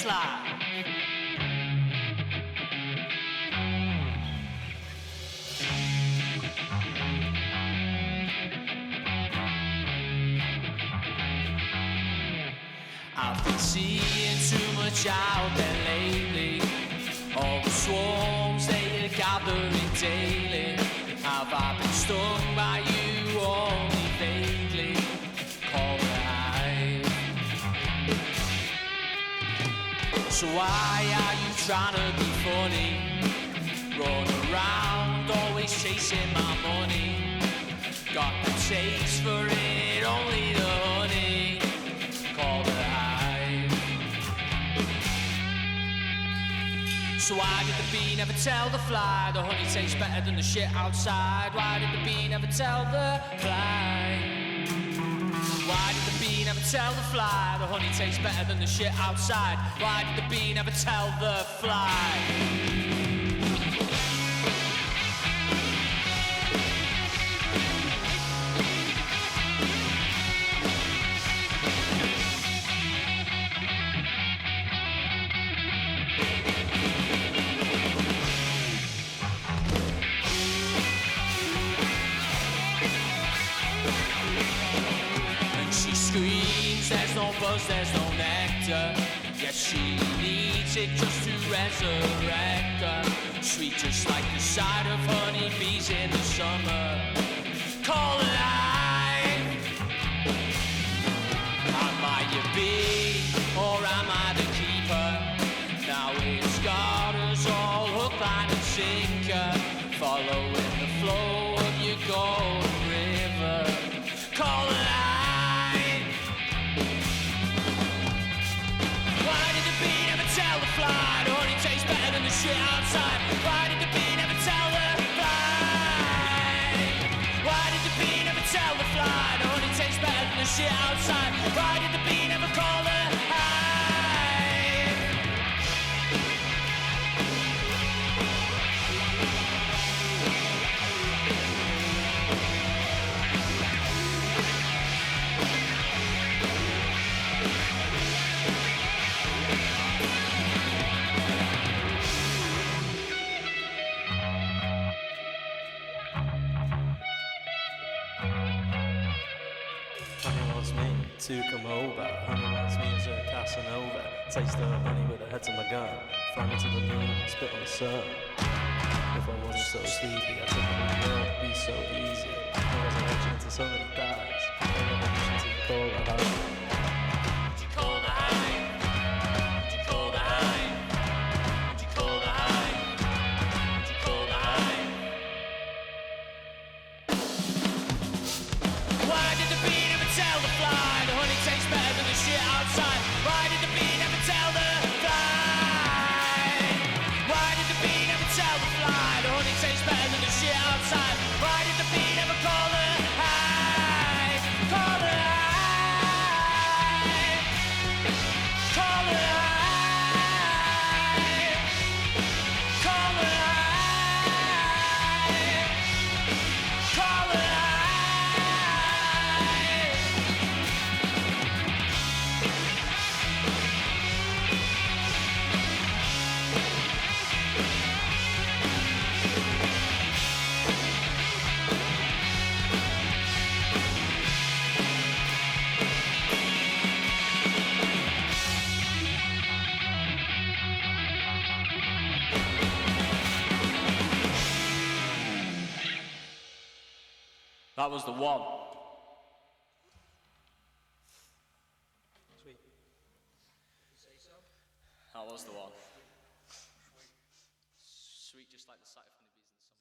slide. I've been seeing too much out there lately. All the swarms they are gathering daily. Have I been stung by you only vaguely? Call the hive. So why are you trying to be funny? Run around always chasing my money. Got the taste for it, only the honey. Call the hive. So why did the bee never tell the fly the honey tastes better than the shit outside? Why did the bee never tell the fly? Why did the bee never tell the fly the honey tastes better than the shit outside? Why did the bee never tell the fly? Screams, there's no buzz, there's no nectar. Yes, she needs it just to resurrect her. Sweet just like the sight of honeybees in the summer. Call it life. Am I your bee, or am I the keeper? Now it's got us all hook, line and sinker, following the flow of your golden river. Call it life. Tell the fly, the honey tastes better than the shit outside. Why did the bee never tell the fly? Why did the bee never tell the fly, the honey tastes better than the shit outside? Why did the bee never call the hive? To come over, honey wants me as a Casanova. Taste the honey with the head to my gun. Fly me to the moon, spit on the sun. If I wasn't so sleepy, I think the world would be so easy. No resurrection until somebody dies. No revolution till you call the hive. Would you call the hive? Would you call the hive? Would you call the hive? Would you call the hive? Why did the bee never tell the fly? Tastes better than the shit outside. Why did the bee never tell the fly? Why did the bee never tell the fly the honey tastes better than the shit outside? Why did the bee never call the hive? Call the hive. Call the hive. Call the hive. Call the hive. That was the one. Sweet. That was the one. Sweet, just like the sight of honey.